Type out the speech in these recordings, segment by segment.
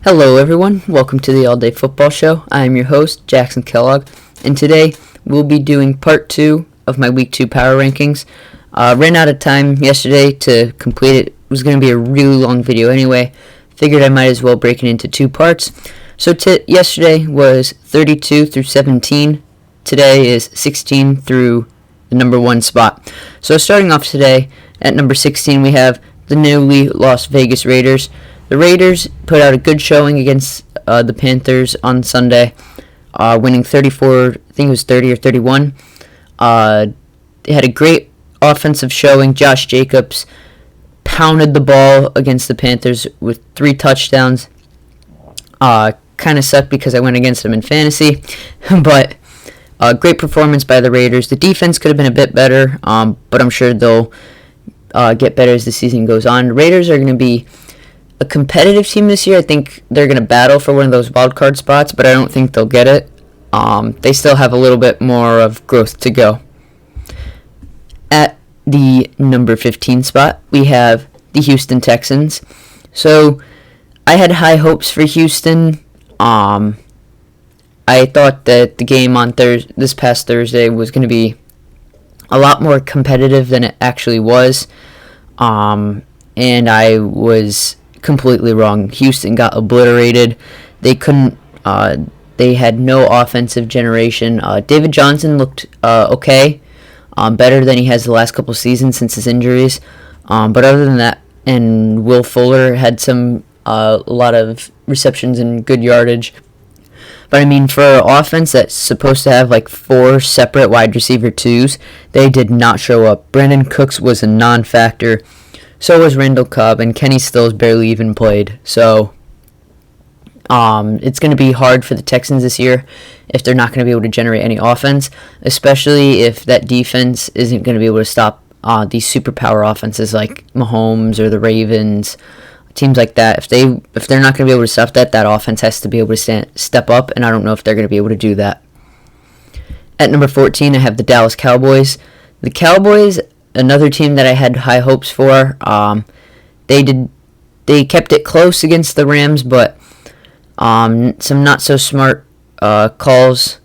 Hello everyone, welcome to the All Day Football Show. I am your host, Jackson Kellogg, and today we'll be doing part 2 of my Week 2 Power Rankings. Ran out of time yesterday to complete it. It was going to be a really long video anyway. Figured I might as well break it into 2 parts. So yesterday was 32 through 17. Today is 16 through the number 1 spot. So starting off today, at number 16 we have the newly Las Vegas Raiders. The Raiders put out a good showing against the Panthers on Sunday, winning 34, I think it was 30 or 31. They had a great offensive showing. Josh Jacobs pounded the ball against the Panthers with 3 touchdowns. Kind of sucked because I went against them in fantasy, but great performance by the Raiders. The defense could have been a bit better, but I'm sure they'll get better as the season goes on. The Raiders are going to be a competitive team this year. I think they're going to battle for one of those wild card spots, but I don't think they'll get it. They still have a little bit more of growth to go. At the number 15 spot, we have the Houston Texans. So I had high hopes for Houston. I thought that the game on this past Thursday was going to be a lot more competitive than it actually was. And I was completely wrong. Houston got obliterated. They couldn't. They had no offensive generation. David Johnson looked okay, better than he has the last couple seasons since his injuries. But other than that, and Will Fuller had a lot of receptions and good yardage. But I mean, for an offense that's supposed to have like 4 separate wide receiver 2s, they did not show up. Brandon Cooks was a non-factor. So was Randall Cobb, and Kenny Stills barely even played. So it's going to be hard for the Texans this year if they're not going to be able to generate any offense, especially if that defense isn't going to be able to stop these superpower offenses like Mahomes or the Ravens, teams like that. If they're not going to be able to stop that offense has to be able to step up, and I don't know if they're going to be able to do that. At number 14, I have the Dallas Cowboys. The Cowboys, another team that I had high hopes for. They kept it close against the Rams, but some not so smart calls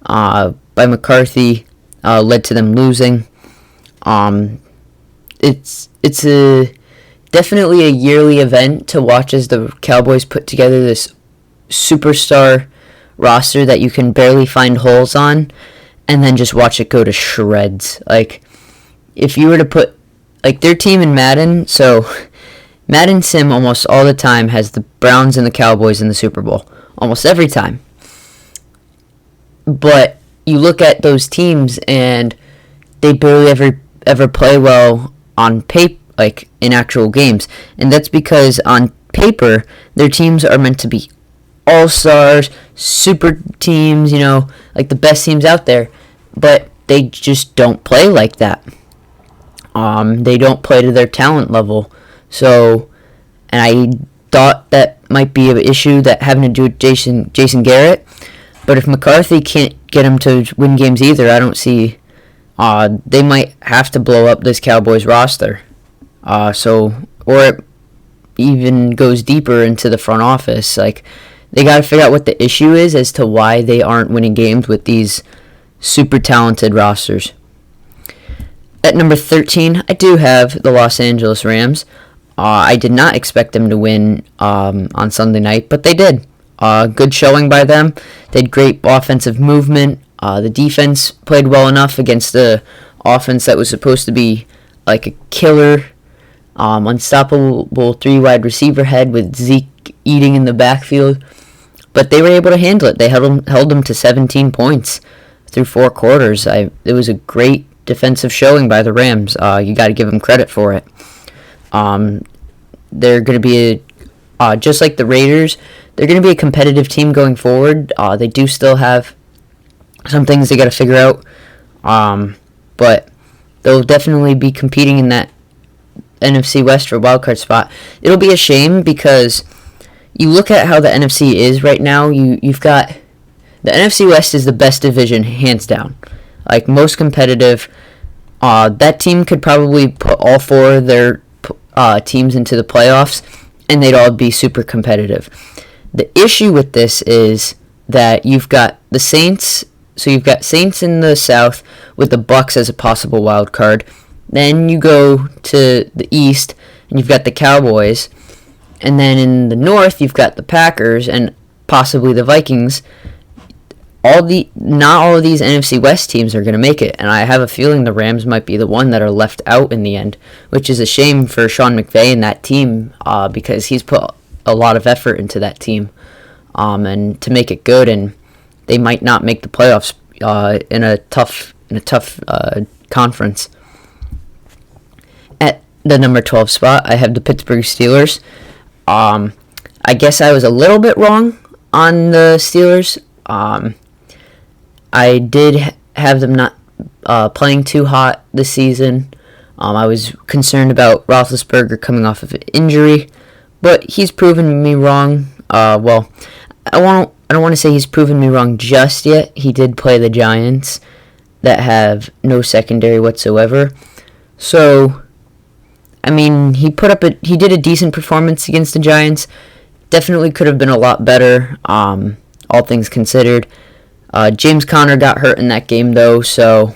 by McCarthy led to them losing. It's definitely a yearly event to watch as the Cowboys put together this superstar roster that you can barely find holes on, and then just watch it go to shreds. Like, if you were to put, like, their team in Madden, so Madden Sim almost all the time has the Browns and the Cowboys in the Super Bowl. Almost every time. But you look at those teams, and they barely ever play well on paper, like, in actual games. And that's because on paper, their teams are meant to be all-stars, super teams, like the best teams out there. But they just don't play like that. They don't play to their talent level. So, and I thought that might be an issue that having to do with Jason Garrett. But if McCarthy can't get him to win games either, I don't see. They might have to blow up this Cowboys roster. Or it even goes deeper into the front office. Like, they got to figure out what the issue is as to why they aren't winning games with these super talented rosters. At number 13, I do have the Los Angeles Rams. I did not expect them to win on Sunday night, but they did. Good showing by them. They had great offensive movement. The defense played well enough against the offense that was supposed to be like a killer, unstoppable 3-wide receiver head with Zeke eating in the backfield. But they were able to handle it. They held them to 17 points through 4 quarters. It was a great defensive showing by the Rams. You got to give them credit for it. They're going to be just like the Raiders. They're going to be a competitive team going forward. They do still have some things they got to figure out, but they'll definitely be competing in that NFC West for a wildcard spot. It'll be a shame because you look at how the NFC is right now. You've got the NFC West is the best division hands down. Like, most competitive. That team could probably put all 4 of their teams into the playoffs, and they'd all be super competitive. The issue with this is that you've got the Saints. So you've got Saints in the South with the Bucs as a possible wild card. Then you go to the East and you've got the Cowboys. And then in the North you've got the Packers and possibly the Vikings. Not all of these NFC West teams are going to make it, and I have a feeling the Rams might be the one that are left out in the end, which is a shame for Sean McVay and that team, because he's put a lot of effort into that team, and to make it good, and they might not make the playoffs in a tough conference. At the number 12 spot, I have the Pittsburgh Steelers. I guess I was a little bit wrong on the Steelers. I did have them not playing too hot this season. I was concerned about Roethlisberger coming off of an injury, but he's proven me wrong. Well, I don't want to say he's proven me wrong just yet. He did play the Giants that have no secondary whatsoever. So, I mean, he did a decent performance against the Giants. Definitely could have been a lot better, all things considered. James Conner got hurt in that game, though, so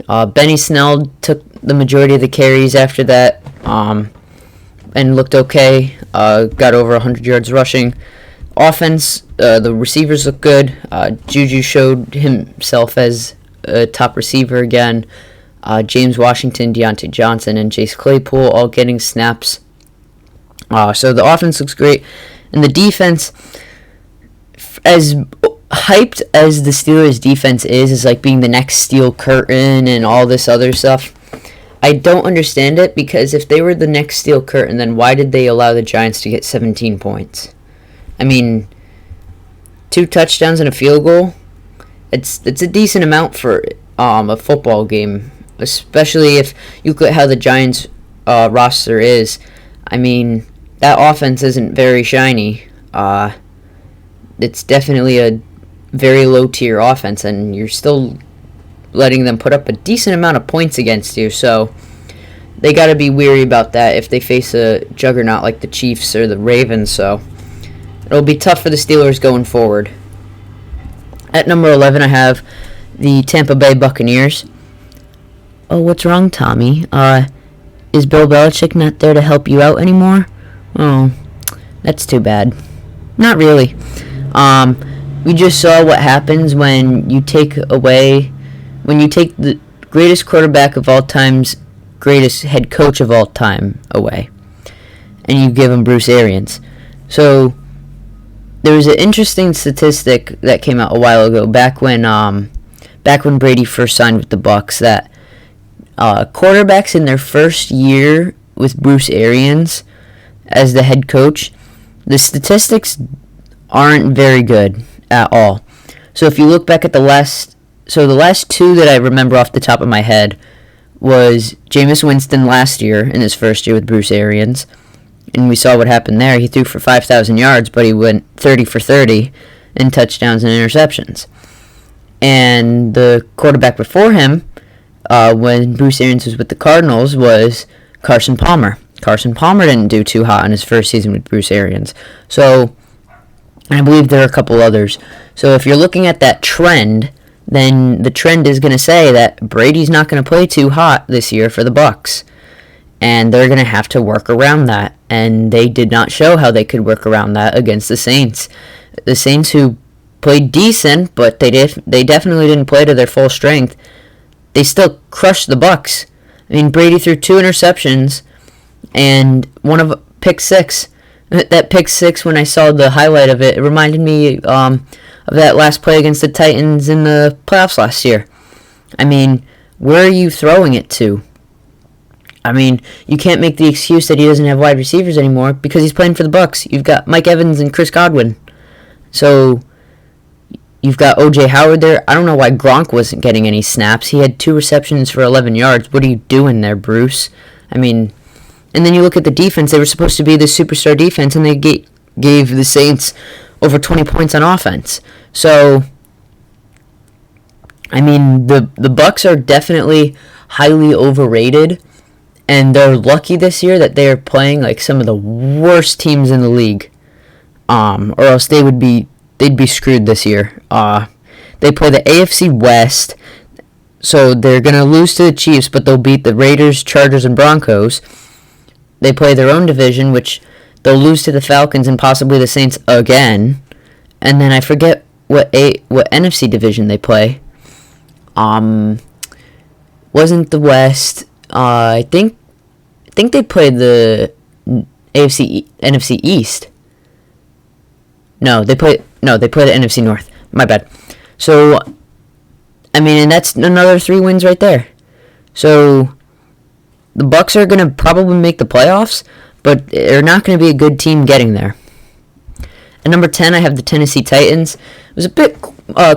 Benny Snell took the majority of the carries after that, and looked okay. Got over 100 yards rushing. Offense, the receivers look good. Juju showed himself as a top receiver again. James Washington, Deontay Johnson, and Chase Claypool all getting snaps. So the offense looks great. And the defense, as hyped as the Steelers' defense is like being the next steel curtain and all this other stuff, I don't understand it, because if they were the next steel curtain, then why did they allow the Giants to get 17 points? I mean, 2 touchdowns and a field goal, it's a decent amount for a football game, especially if you look at how the Giants' roster is. I mean, that offense isn't very shiny. It's definitely a very low-tier offense, and you're still letting them put up a decent amount of points against you, so they got to be weary about that if they face a juggernaut like the Chiefs or the Ravens, so it'll be tough for the Steelers going forward. At number 11, I have the Tampa Bay Buccaneers. Oh, what's wrong, Tommy? Is Bill Belichick not there to help you out anymore? Oh, that's too bad. Not really. We just saw what happens when you take the greatest quarterback of all time's greatest head coach of all time away, and you give him Bruce Arians. So there was an interesting statistic that came out a while ago, back when Brady first signed with the Bucs, that quarterbacks in their first year with Bruce Arians as the head coach, the statistics aren't very good at all. So if you look back at the last 2 that I remember off the top of my head was Jameis Winston last year in his first year with Bruce Arians, and we saw what happened there. He threw for 5,000 yards, but he went 30 for 30 in touchdowns and interceptions. And the quarterback before him, when Bruce Arians was with the Cardinals, was Carson Palmer. Carson Palmer didn't do too hot in his first season with Bruce Arians. So, and I believe there are a couple others. So if you're looking at that trend, then the trend is going to say that Brady's not going to play too hot this year for the Bucs, and they're going to have to work around that. And they did not show how they could work around that against the Saints. The Saints, who played decent, but they definitely didn't play to their full strength. They still crushed the Bucs. I mean, Brady threw 2 interceptions and one of pick 6. That pick 6, when I saw the highlight of it, it reminded me of that last play against the Titans in the playoffs last year. I mean, where are you throwing it to? I mean, you can't make the excuse that he doesn't have wide receivers anymore because he's playing for the Bucs. You've got Mike Evans and Chris Godwin. So you've got O.J. Howard there. I don't know why Gronk wasn't getting any snaps. He had 2 receptions for 11 yards. What are you doing there, Bruce? I mean, and then you look at the defense. They were supposed to be the superstar defense, and they gave the Saints over 20 points on offense. So, I mean, the Bucs are definitely highly overrated, and they're lucky this year that they are playing like some of the worst teams in the league. or else they'd be screwed this year. They play the AFC West, so they're gonna lose to the Chiefs, but they'll beat the Raiders, Chargers, and Broncos. They play their own division, which they'll lose to the Falcons and possibly the Saints again. And then I forget what NFC division they play. Wasn't the West? I think they played the NFC East. No, they play the NFC North. My bad. So, I mean, and that's another 3 wins right there. So, the Bucs are going to probably make the playoffs, but they're not going to be a good team getting there. At number 10, I have the Tennessee Titans. It was a bit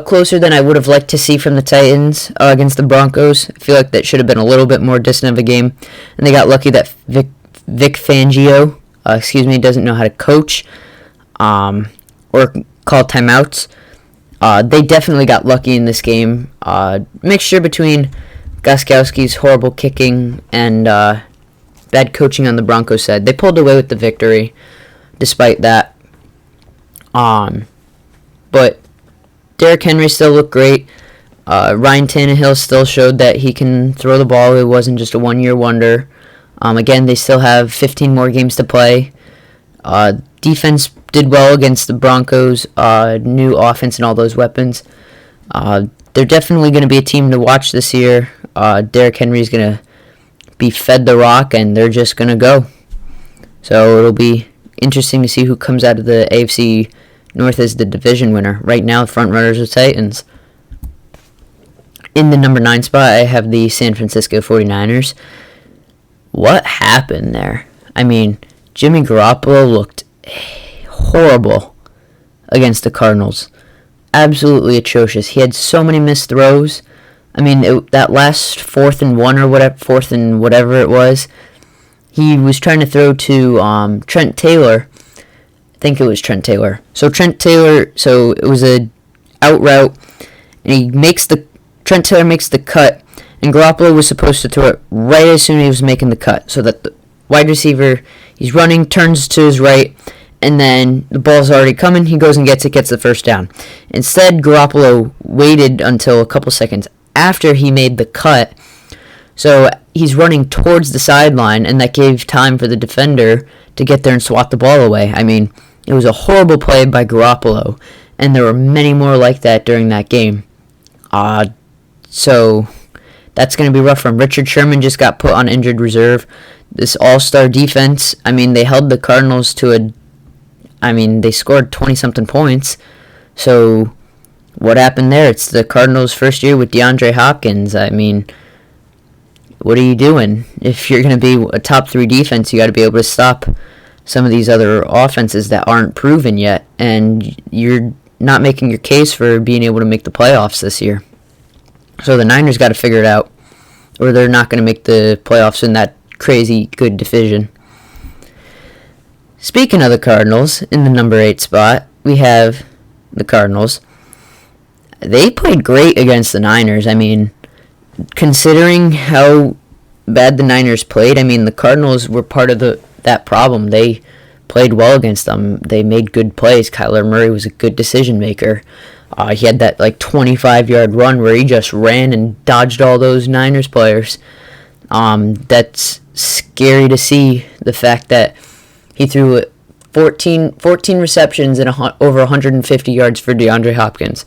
closer than I would have liked to see from the Titans against the Broncos. I feel like that should have been a little bit more distant of a game. And they got lucky that Vic Fangio, doesn't know how to coach or call timeouts. They definitely got lucky in this game. Mixture between Gostkowski's horrible kicking and bad coaching on the Broncos side. They pulled away with the victory despite that. But Derrick Henry still looked great. Ryan Tannehill still showed that he can throw the ball. It wasn't just a one-year wonder. Again, they still have 15 more games to play. Defense did well against the Broncos. New offense and all those weapons. They're definitely going to be a team to watch this year. Derrick Henry's going to be fed the rock, and they're just going to go. So it'll be interesting to see who comes out of the AFC North as the division winner. Right now, the front runners are Titans. In the number 9 spot, I have the San Francisco 49ers. What happened there? I mean, Jimmy Garoppolo looked horrible against the Cardinals. Absolutely atrocious. He had so many missed throws. I mean, that last 4th and 1 or whatever, 4th and whatever it was, he was trying to throw to Trent Taylor. I think it was Trent Taylor. So it was a out route, and Trent Taylor makes the cut, and Garoppolo was supposed to throw it right as soon as he was making the cut, so that the wide receiver, he's running, turns to his right, and then the ball's already coming, he goes and gets the first down. Instead, Garoppolo waited until a couple seconds after he made the cut, so he's running towards the sideline, and that gave time for the defender to get there and swat the ball away. I mean, it was a horrible play by Garoppolo, and there were many more like that during that game. So that's going to be rough for him. Richard Sherman just got put on injured reserve. This all-star defense, I mean, they held the Cardinals to they scored 20-something points. So what happened there? It's the Cardinals' first year with DeAndre Hopkins. I mean, what are you doing? If you're going to be a top 3 defense, you got to be able to stop some of these other offenses that aren't proven yet. And you're not making your case for being able to make the playoffs this year. So the Niners got to figure it out, or they're not going to make the playoffs in that crazy good division. Speaking of the Cardinals, in the number 8 spot, we have the Cardinals. They played great against the Niners. I mean, considering how bad the Niners played, I mean, the Cardinals were part of that problem. They played well against them. They made good plays. Kyler Murray was a good decision maker. He had that 25-yard run where he just ran and dodged all those Niners players. That's scary to see, the fact that he threw 14 receptions and over 150 yards for DeAndre Hopkins.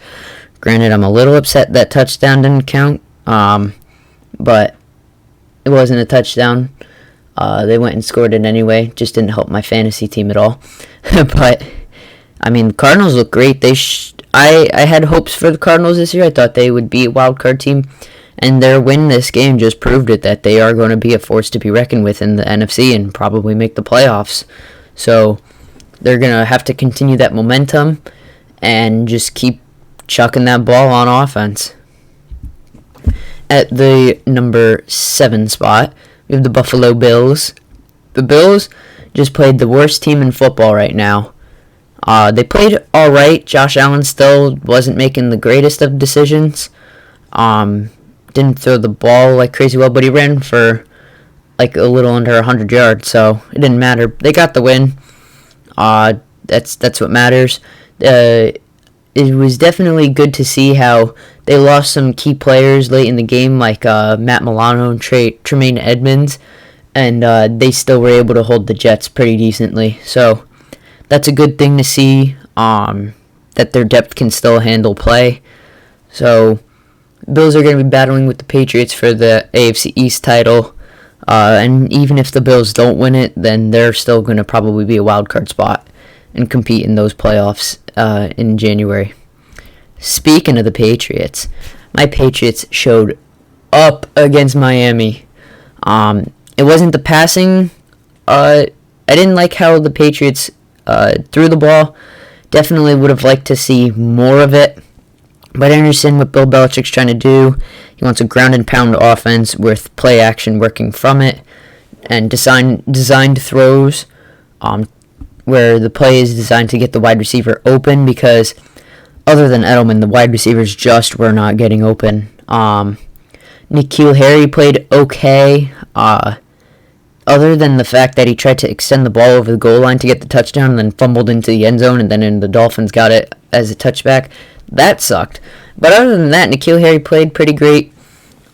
Granted, I'm a little upset that touchdown didn't count, but it wasn't a touchdown. They went and scored it anyway. Just didn't help my fantasy team at all. But, I mean, the Cardinals look great. I had hopes for the Cardinals this year. I thought they would be a wild card team, and their win this game just proved it, that they are going to be a force to be reckoned with in the NFC and probably make the playoffs. So they're going to have to continue that momentum and just keep chucking that ball on offense. At the number 7 spot, we have the Buffalo Bills. The Bills just played the worst team in football right now. They played all right. Josh Allen still wasn't making the greatest of decisions. Didn't throw the ball like crazy well, but he ran for a little under 100 yards, so it didn't matter. They got the win. I That's what matters. It was definitely good to see how they lost some key players late in the game, like Matt Milano and Tremaine Edmonds, and they still were able to hold the Jets pretty decently. So that's a good thing to see, that their depth can still handle play. So Bills are going to be battling with the Patriots for the AFC East title, and even if the Bills don't win it, then they're still going to probably be a wild card spot and compete in those playoffs in January. Speaking of the Patriots, my Patriots showed up against Miami. It wasn't the passing. I didn't like how the Patriots threw the ball. Definitely would have liked to see more of it. But I understand what Bill Belichick's trying to do. He wants a ground and pound offense with play action working from it, and designed throws where the play is designed to get the wide receiver open, because other than Edelman, the wide receivers just were not getting open. N'Keal Harry played okay, other than the fact that he tried to extend the ball over the goal line to get the touchdown and then fumbled into the end zone, and then the Dolphins got it as a touchback. That sucked. But other than that, N'Keal Harry played pretty great.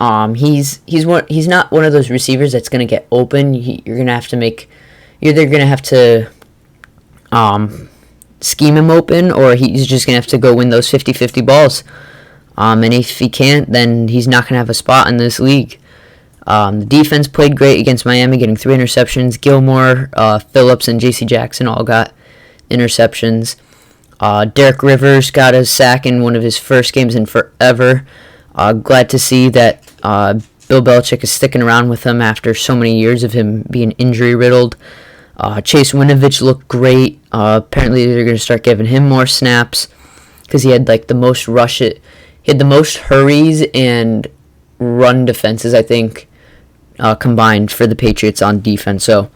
He's not one of those receivers that's going to get open. You're either going to have to scheme him open, or he's just going to have to go win those 50-50 balls. And if he can't, then he's not going to have a spot in this league. The defense played great against Miami, getting 3 interceptions. Gilmore, Phillips, and J.C. Jackson all got interceptions. Derek Rivers got a sack in one of his first games in forever. Glad to see that Bill Belichick is sticking around with him after so many years of him being injury-riddled. Chase Winovich looked great. Apparently they're going to start giving him more snaps, because he had the most he had the most hurries and run defenses, I think, combined for the Patriots on defense. So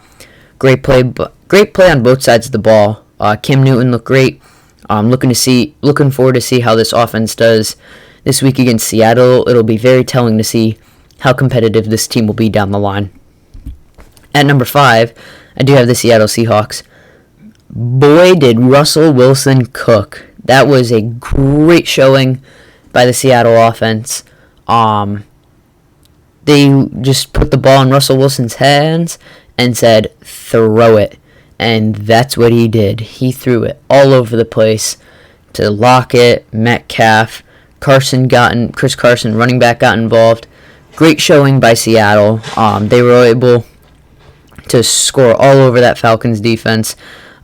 great play on both sides of the ball. Cam Newton looked great. Looking forward to see how this offense does this week against Seattle. It'll be very telling to see how competitive this team will be down the line. At number 5, I do have the Seattle Seahawks. Boy, did Russell Wilson cook. That was a great showing by the Seattle offense. They just put the ball in Russell Wilson's hands and said, throw it. And that's what he did. He threw it all over the place to Lockett, Metcalf, Chris Carson, running back, got involved. Great showing by Seattle. They were able to score all over that Falcons defense.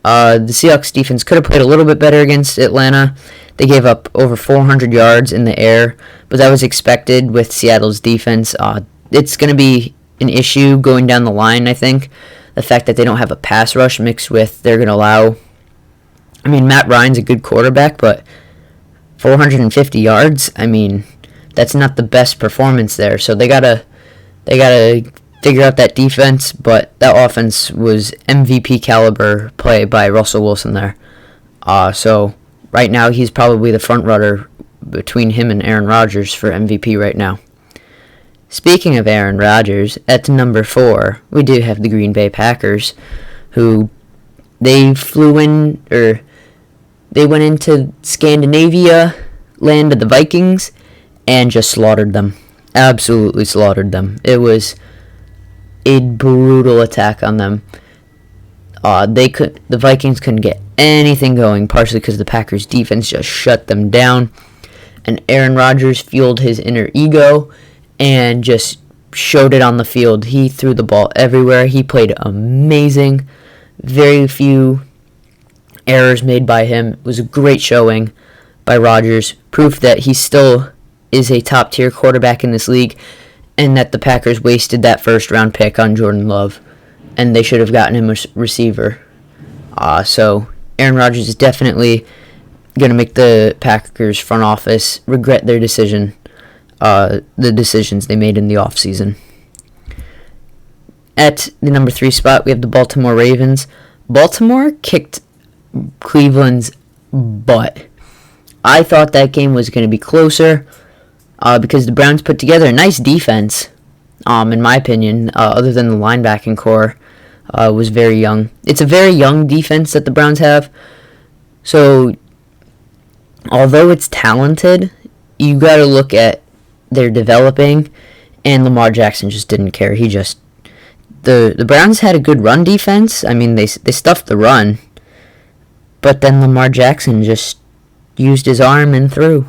The Seahawks defense could have played a little bit better against Atlanta. They gave up over 400 yards in the air, but that was expected with Seattle's defense. It's going to be an issue going down the line, I think. The fact that they don't have a pass rush mixed with they're going to allow... I mean, Matt Ryan's a good quarterback, but 450 yards, I mean, that's not the best performance there. So they gotta figure out that defense, but that offense was MVP caliber play by Russell Wilson there. So right now he's probably the front runner between him and Aaron Rodgers for MVP right now. Speaking of Aaron Rodgers, at number 4, we do have the Green Bay Packers, who they went into Scandinavia, land of the Vikings, and just slaughtered them. Absolutely slaughtered them. It was a brutal attack on them. The Vikings couldn't get anything going, partially because the Packers defense just shut them down, and Aaron Rodgers fueled his inner ego and just showed it on the field. He threw the ball everywhere. He played amazing. Very few errors made by him. It was a great showing by Rodgers. Proof that he still is a top-tier quarterback in this league, and that the Packers wasted that first-round pick on Jordan Love, and they should have gotten him a receiver. So Aaron Rodgers is definitely going to make the Packers front office regret their decision. The decisions they made in the offseason. At the number 3 spot, we have the Baltimore Ravens. Baltimore kicked Cleveland's butt. I thought that game was going to be closer because the Browns put together a nice defense, in my opinion, other than the linebacking core was very young. It's a very young defense that the Browns have, So, although it's talented, you got to look at their developing, and Lamar Jackson just didn't care. The Browns had a good run defense. I mean, they stuffed the run, but then Lamar Jackson just used his arm and threw.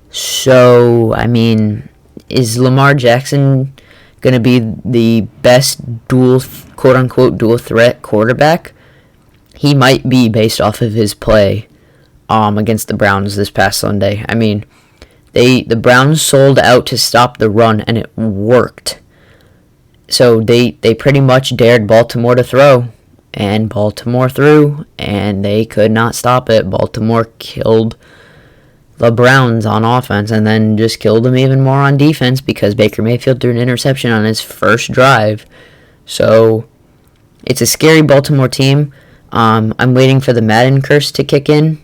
So, I mean, is Lamar Jackson going to be the best quote-unquote dual threat quarterback? He might be, based off of his play against the Browns this past Sunday. I mean, the Browns sold out to stop the run, and it worked. So they pretty much dared Baltimore to throw, and Baltimore threw, and they could not stop it. Baltimore killed the Browns on offense, and then just killed them even more on defense because Baker Mayfield threw an interception on his first drive. So it's a scary Baltimore team. I'm waiting for the Madden curse to kick in.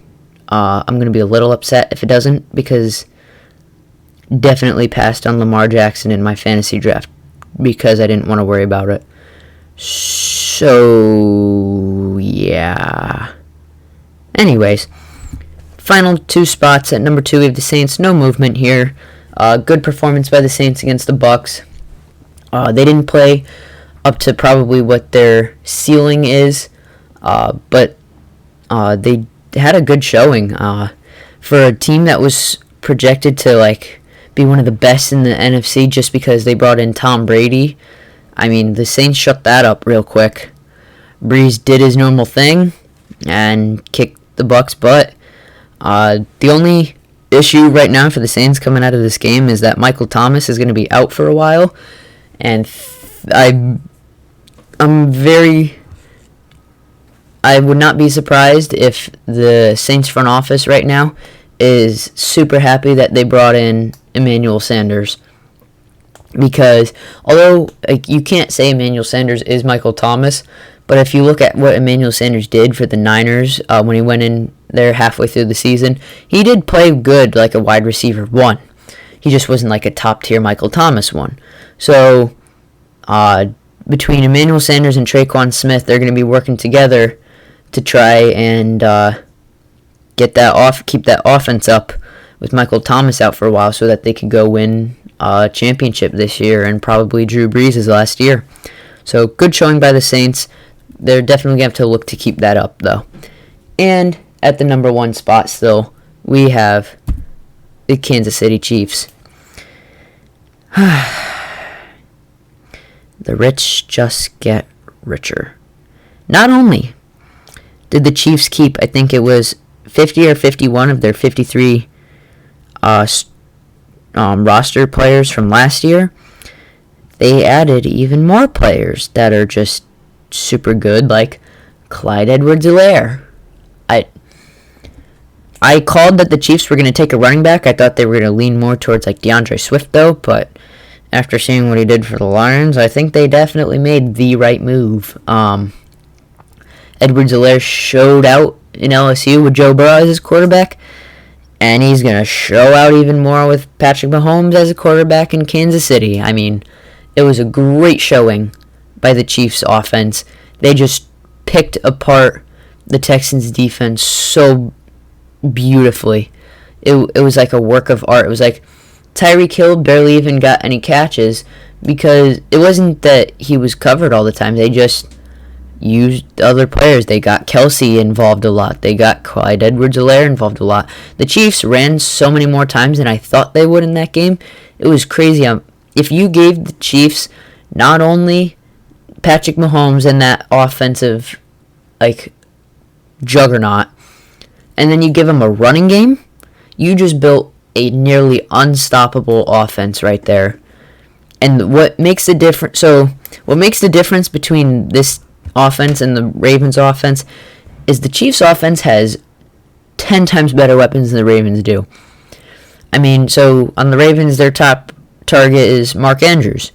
I'm going to be a little upset if it doesn't, because definitely passed on Lamar Jackson in my fantasy draft because I didn't want to worry about it. So, yeah. Anyways, final two spots. At number 2, we have the Saints. No movement here. Good performance by the Saints against the Bucs. They didn't play up to probably what their ceiling is, but they had a good showing. For a team that was projected to be one of the best in the NFC just because they brought in Tom Brady, I mean, the Saints shut that up real quick. Breeze did his normal thing and kicked the Bucs' butt. The only issue right now for the Saints coming out of this game is that Michael Thomas is going to be out for a while, and I would not be surprised if the Saints front office right now is super happy that they brought in Emmanuel Sanders, because although you can't say Emmanuel Sanders is Michael Thomas, but if you look at what Emmanuel Sanders did for the Niners when he went in there halfway through the season, he did play good like a wide receiver 1. He just wasn't like a top tier Michael Thomas 1. So between Emmanuel Sanders and Traquan Smith, they're going to be working together to try and keep that offense up with Michael Thomas out for a while so that they could go win a championship this year and probably Drew Brees' last year. So good showing by the Saints. They're definitely going to have to look to keep that up, though. And at the number 1 spot still, we have the Kansas City Chiefs. The rich just get richer. Not only did the Chiefs keep, I think it was 50 or 51 of their 53 roster players from last year, they added even more players that are just super good, like Clyde Edwards-Helaire. I called that the Chiefs were going to take a running back. I thought they were going to lean more towards DeAndre Swift, though, but after seeing what he did for the Lions, I think they definitely made the right move. Edwards-Helaire showed out in LSU with Joe Burrow as his quarterback, and he's going to show out even more with Patrick Mahomes as a quarterback in Kansas City. I mean, it was a great showing by the Chiefs offense. They just picked apart the Texans defense so beautifully. It was like a work of art. It was like Tyreek Hill barely even got any catches because it wasn't that he was covered all the time. They just used other players. They got Kelsey involved a lot. They got Clyde Edwards-Helaire involved a lot. The Chiefs ran so many more times than I thought they would in that game. It was crazy. If you gave the Chiefs not only Patrick Mahomes and that offensive juggernaut, and then you give them a running game, you just built a nearly unstoppable offense right there. And what makes the difference between this offense and the Ravens offense is the Chiefs offense has 10 times better weapons than the Ravens do. I mean, so on the Ravens, their top target is Mark Andrews.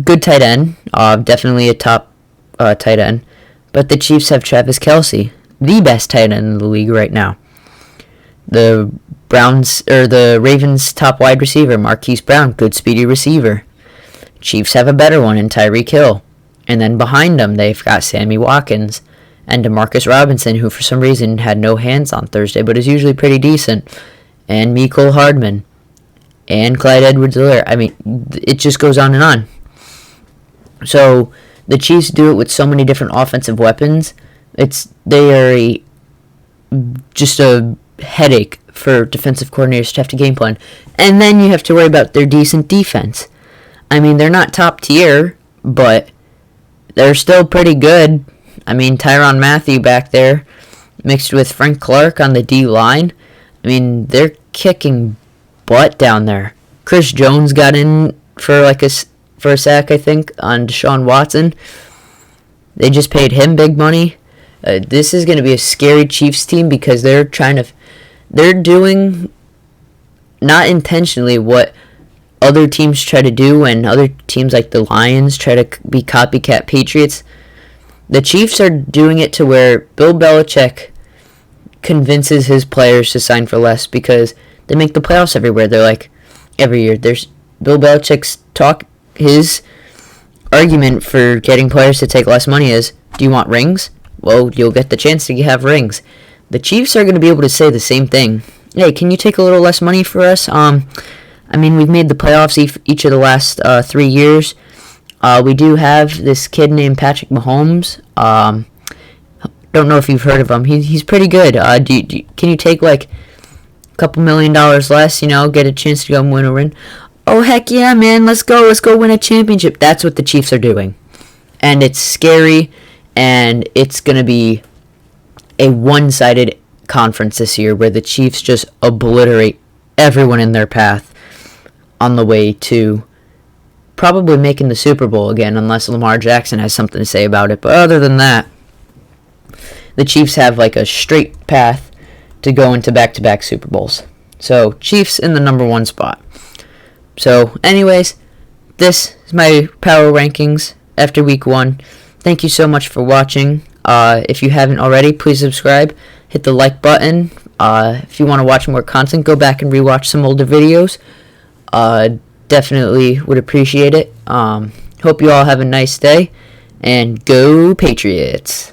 Good tight end, definitely a top tight end. But the Chiefs have Travis Kelce, the best tight end in the league right now. The Ravens' top wide receiver, Marquise Brown, good speedy receiver. Chiefs have a better one in Tyreek Hill. And then behind them, they've got Sammy Watkins. and Demarcus Robinson, who for some reason had no hands on Thursday, but is usually pretty decent, and Mecole Hardman, and Clyde Edwards-Helaire. I mean, it just goes on and on. So the Chiefs do it with so many different offensive weapons. They are just a headache for defensive coordinators to have to game plan. And then you have to worry about their decent defense. I mean, they're not top tier, but they're still pretty good. I mean, Tyrann Mathieu back there, mixed with Frank Clark on the D-line. I mean, they're kicking butt down there. Chris Jones got in for a sack, I think, on Deshaun Watson. They just paid him big money. This is going to be a scary Chiefs team because they're doing, not intentionally, what other teams try to do, and other teams like the Lions try to be copycat Patriots. The Chiefs are doing it to where Bill Belichick convinces his players to sign for less because they make the playoffs everywhere. They're like, every year. There's Bill Belichick's his argument for getting players to take less money is, do you want rings? Well, you'll get the chance to have rings. The Chiefs are going to be able to say the same thing. Hey, can you take a little less money for us? I mean, we've made the playoffs each of the last 3 years. We do have this kid named Patrick Mahomes. Don't know if you've heard of him. He's pretty good. Can you take like a couple $1 million less? Get a chance to go and win a ring. Oh heck yeah, man! Let's go win a championship. That's what the Chiefs are doing, and it's scary, and it's gonna be a one-sided conference this year where the Chiefs just obliterate everyone in their path on the way to probably making the Super Bowl again, unless Lamar Jackson has something to say about it. But other than that, the Chiefs have like a straight path to go into back-to-back Super Bowls. So, Chiefs in the number 1 spot. So, anyways, this is my power rankings after week 1. Thank you so much for watching. If you haven't already, please subscribe. Hit the like button. If you want to watch more content, go back and rewatch some older videos. Definitely would appreciate it. Hope you all have a nice day. And go Patriots!